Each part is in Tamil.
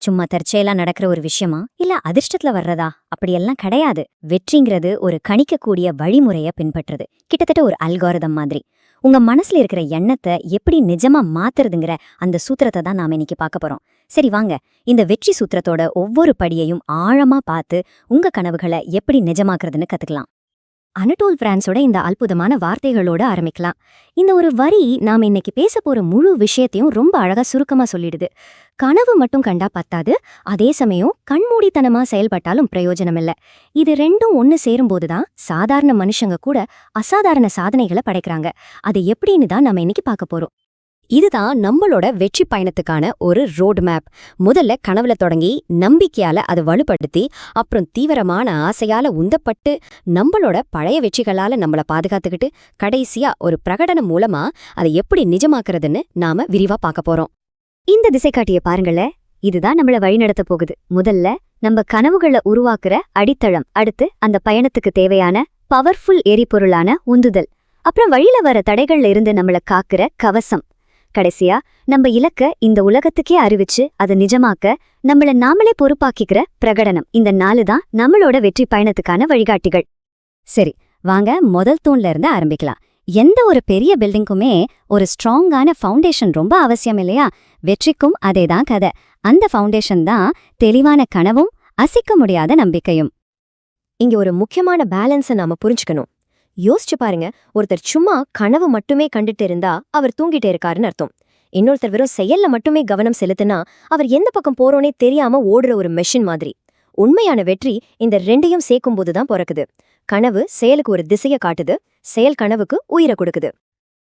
சும்மா தற்செயலா நடக்கிற ஒரு விஷயமா இல்ல அதிர்ஷ்டத்துல வர்றதா அப்படியெல்லாம் கிடையாது. வெற்றிங்கிறது ஒரு கணிக்கக்கூடிய வழிமுறைய பின்பற்றுறது, கிட்டத்தட்ட ஒரு அல்காரிதம் மாதிரி. உங்க மனசுல இருக்கிற எண்ணத்தை எப்படி நிஜமா மாத்துறதுங்கிற அந்த சூத்திரத்தை தான் நாம இன்னைக்கு பார்க்க போறோம். சரி வாங்க, இந்த வெற்றி சூத்திரத்தோட ஒவ்வொரு படியையும் ஆழமா பார்த்து உங்க கனவுகளை எப்படி நிஜமாக்குறதுன்னு கத்துக்கலாம். அனடோல் பிரான்ஸோட இந்த அற்புதமான வார்த்தைகளோட ஆரம்பிக்கலாம். இந்த ஒரு வரி நாம இன்னைக்கு பேச போற முழு விஷயத்தையும் ரொம்ப அழகா சுருக்கமா சொல்லிடுது. கனவு மட்டும் கண்டா பத்தாது, அதே சமயம் கண்மூடித்தனமா செயல்பட்டாலும் பிரயோஜனம் இல்ல. இது ரெண்டும் ஒன்னு சேரும்போதுதான் சாதாரண மனுஷங்க கூட அசாதாரண சாதனைகளை படைக்கிறாங்க. அது எப்படின்னு தான் நாம இன்னைக்கு பார்க்க போறோம். இதுதான் நம்மளோட வெற்றி பயணத்துக்கான ஒரு ரோட் மேப். முதல்ல கனவுல தொடங்கி நம்பிக்கையால அதை வலுப்படுத்தி, அப்புறம் தீவிரமான ஆசையால உந்தப்பட்டு, நம்மளோட பழைய வெற்றிகளால நம்மள பாதுகாத்துக்கிட்டு, கடைசியா ஒரு பிரகடனம் மூலமா அதை எப்படி நிஜமாக்குறதுன்னு நாம விரிவா பார்க்க போறோம். இந்த திசைக்காட்டிய பாருங்களேன், இதுதான் நம்மள வழிநடத்த போகுது. முதல்ல நம்ம கனவுகளை உருவாக்குற அடித்தளம், அடுத்து அந்த பயணத்துக்கு தேவையான பவர்ஃபுல் எரிபொருளான உந்துதல், அப்புறம் வழியில வர தடைகள்ல இருந்து நம்மள காக்குற கவசம், கடைசியா நம்ம இலக்க இந்த உலகத்துக்கே அறிவிச்சு அதை நிஜமாக்க நம்மள நாமளே பொறுப்பாக்கிக்கிற பிரகடனம். இந்த 4 தான் நம்மளோட வெற்றி பயணத்துக்கான வழிகாட்டிகள். சரி வாங்க, முதல் தூண்ல இருந்து ஆரம்பிக்கலாம். எந்த ஒரு பெரிய பில்டிங்குமே ஒரு ஸ்ட்ராங்கான ஃபவுண்டேஷன் ரொம்ப அவசியம் இல்லையா? வெற்றிக்கும் அதேதான் கதை. அந்த ஃபவுண்டேஷன் தான் தெளிவான கனவும் அசைக்க முடியாத நம்பிக்கையும். இங்க ஒரு முக்கியமான பேலன்ஸை நாம புரிஞ்சுக்கணும். யோசிச்சு பாருங்க, ஒருத்தர் சும்மா கனவு மட்டுமே கண்டுட்டு இருந்தா அவர் தூங்கிட்டே இருக்காருன்னு அர்த்தம். இன்னொருத்தர் வெறும் செயல்ல மட்டுமே கவனம் செலுத்தினா அவர் எந்த பக்கம் போறோனே தெரியாம ஓடுற ஒரு மெஷின் மாதிரி. உண்மையான வெற்றி இந்த ரெண்டையும் சேர்க்கும்போதுதான் பிறக்குது. கனவு செயலுக்கு ஒரு திசைய காட்டுது, செயல் கனவுக்கு உயிரை கொடுக்குது.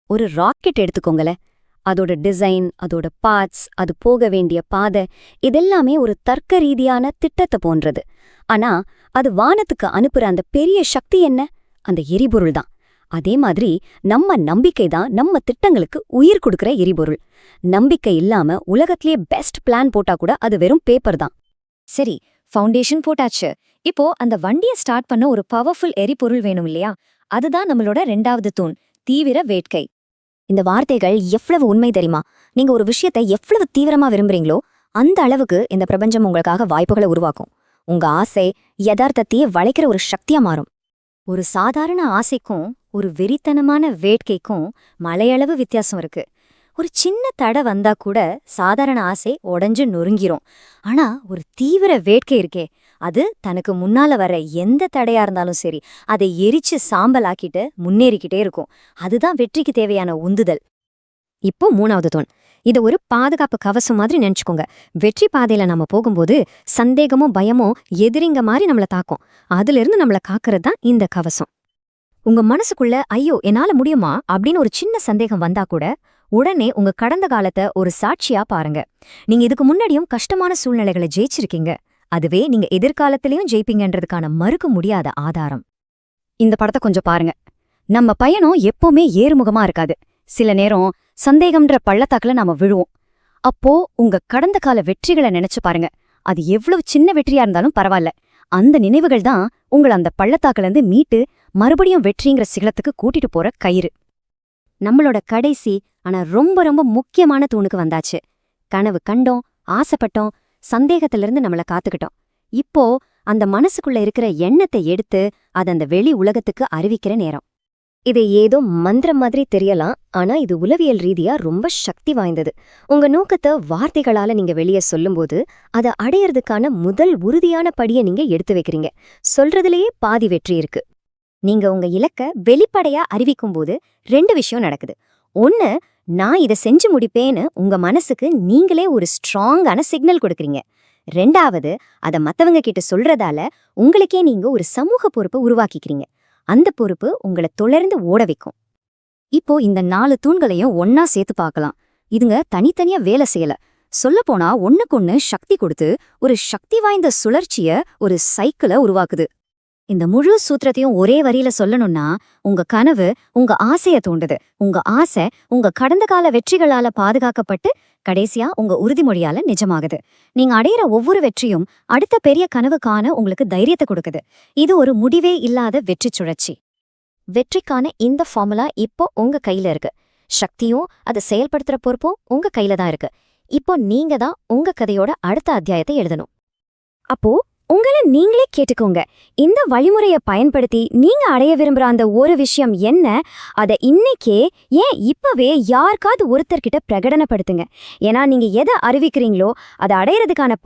ஒரு ராக்கெட் எடுத்துக்கோங்களேன். அதோட டிசைன், அதோட பார்ட்ஸ், அது போக வேண்டிய பாதை, இதெல்லாமே ஒரு தர்க்க ரீதியான திட்டத்தை போன்றது. ஆனா அது வானத்துக்கு அனுப்புற அந்த பெரிய சக்தி என்ன? அந்த எரிபொருள் தான். அதே மாதிரி நம்ம நம்பிக்கை தான் நம்ம திட்டங்களுக்கு உயிர் கொடுக்கிற எரிபொருள். நம்பிக்கை இல்லாம உலகத்திலேயே பெஸ்ட் பிளான் போட்டா கூட அது வெறும் பேப்பர் தான். சரி, ஃபவுண்டேஷன் போட்டாச்சு. இப்போ அந்த வண்டியை ஸ்டார்ட் பண்ண ஒரு பவர்ஃபுல் எரிபொருள் வேணும் இல்லையா? அதுதான் நம்மளோட 2வது தூண், தீவிர வேட்கை. இந்த வார்த்தைகள் எவ்வளவு உண்மை தெரியுமா? நீங்க ஒரு விஷயத்தை எவ்வளவு தீவிரமா விரும்புறீங்களோ அந்த அளவுக்கு இந்த பிரபஞ்சம் உங்களுக்காக வாய்ப்புகளை உருவாக்கும். உங்க ஆசை யதார்த்தத்தையே வளைக்கிற ஒரு சக்தியா மாறும். ஒரு சாதாரண ஆசைக்கும் ஒரு வெறித்தனமான வேட்கைக்கும் மலையளவு வித்தியாசம் இருக்கு. ஒரு சின்ன தடை வந்தா கூட சாதாரண ஆசை உடஞ்சு நொறுங்கிரும். ஆனா ஒரு தீவிர வேட்கை இருக்கே, அது தனக்கு முன்னால வர எந்த தடையா இருந்தாலும் சரி அதை எரிச்சு சாம்பலாக்கிட்டு முன்னேறிக்கிட்டே இருக்கும். அதுதான் வெற்றிக்கு தேவையான உந்துதல். இப்போ 3வது தூண். இதை ஒரு பாதுகாப்பு கவசம் மாதிரி நினைச்சுக்கோங்க. வெற்றி பாதையில நம்ம போகும்போது சந்தேகமும் பயமும் எதிரிங்க மாதிரி நம்மள தாக்கும். அதுல இருந்து நம்மள காக்கிறது தான் இந்த கவசம். உங்க மனசுக்குள்ள ஐயோ என்னால முடியுமா அப்படின்னு ஒரு சின்ன சந்தேகம் வந்தா கூட உடனே உங்க கடந்த காலத்தை ஒரு சாட்சியா பாருங்க. நீங்க இதுக்கு முன்னாடியும் கஷ்டமான சூழ்நிலைகளை ஜெயிச்சிருக்கீங்க. அதுவே நீங்க எதிர்காலத்திலையும் ஜெயிப்பீங்கன்றதுக்கான மறுக்க முடியாத ஆதாரம். இந்த படத்தை கொஞ்சம் பாருங்க. நம்ம பயணம் எப்பவுமே ஏறுமுகமா இருக்காது. சில நேரம் சந்தேகம்ன்ற பள்ளத்தாக்குல நாம விழுவோம். அப்போ உங்க கடந்த கால வெற்றிகளை நினைச்சு பாருங்க. அது எவ்வளவு சின்ன வெற்றியா இருந்தாலும் பரவாயில்ல. அந்த நினைவுகள் தான் உங்களை அந்த பள்ளத்தாக்குல இருந்து மீட்டு மறுபடியும் வெற்றிங்கிற சிகலத்துக்கு கூட்டிட்டு போற கயிறு. நம்மளோட கடைசி ஆனா ரொம்ப ரொம்ப முக்கியமான தூணுக்கு வந்தாச்சு. கனவு கண்டோம், ஆசைப்பட்டோம், சந்தேகத்திலிருந்து நம்மள காத்துக்கிட்டோம். இப்போ அந்த மனசுக்குள்ள இருக்கிற எண்ணத்தை எடுத்து அதை அந்த வெளி உலகத்துக்கு அறிவிக்கிற நேரம். இது ஏதோ மந்திரம் மாதிரி தெரியலாம், ஆனா இது உளவியல் ரீதியா ரொம்ப சக்தி வாய்ந்தது. உங்க நோக்கத்தை வார்த்தைகளால நீங்க வெளியே சொல்லும்போது அதை அடையறதுக்கான முதல் உறுதியான படியை நீங்க எடுத்து வைக்கிறீங்க. சொல்றதுலயே பாதி வெற்றி இருக்கு. நீங்க உங்க இலக்க வெளிப்படையா அறிவிக்கும்போது 2 விஷயம் நடக்குது. ஒன்னு, நான் இதை செஞ்சு முடிப்பேன்னு உங்க மனசுக்கு நீங்களே ஒரு ஸ்ட்ராங்கான சிக்னல் கொடுக்குறீங்க. 2வது, அதை மத்தவங்க கிட்ட சொல்றதால உங்களுக்கே நீங்க ஒரு சமூக பொறுப்பை உருவாக்கிக்கிறீங்க. அந்த பொறுப்பு உங்களை தொடர்ந்து ஓட வைக்கும். இப்போ இந்த 4 தூண்களையும் ஒன்னா சேர்த்து பார்க்கலாம். இதுங்க தனித்தனியா வேலை செய்யல. சொல்லப்போனா ஒண்ணுக்கொன்னு சக்தி கொடுத்து ஒரு சக்தி வாய்ந்த சுழற்சிய, ஒரு சைக்கிளை உருவாக்குது. இந்த முழு சூத்திரத்தையும் ஒரே வரியில சொல்லணும்னா, உங்க கனவு உங்க ஆசைய தூண்டுது. உங்க ஆசை உங்க கடந்த கால வெற்றிகளால பாதுகாக்கப்பட்டு கடைசியா உங்க உறுதிமொழியால நிஜமாகுது. நீங்க அடையிற ஒவ்வொரு வெற்றியும் அடுத்த பெரிய கனவு காண உங்களுக்கு தைரியத்தை கொடுக்குது. இது ஒரு முடிவே இல்லாத வெற்றி சுழற்சி. வெற்றிக்கான இந்த ஃபார்முலா இப்போ உங்க கையில இருக்கு. சக்தியும் அதை செயல்படுத்துற பொறுப்பும் உங்க கையில தான் இருக்கு. இப்போ நீங்க தான் உங்க கதையோட அடுத்த அத்தியாயத்தை எழுதணும். அப்போ உங்களை நீங்களே கேட்டுக்கோங்க, இந்த வழிமுறைய பயன்படுத்தி நீங்க அடைய விரும்புற அந்த ஒரு விஷயம் என்ன, அத இன்னைக்கே, ஏன் இப்பவே யாருக்காவது ஒருத்தர்கிட்ட பிரகடனப்படுத்துங்க. ஏன்னா நீங்க எதை அறிவிக்கிறீங்களோ அதை அடையறதுக்கான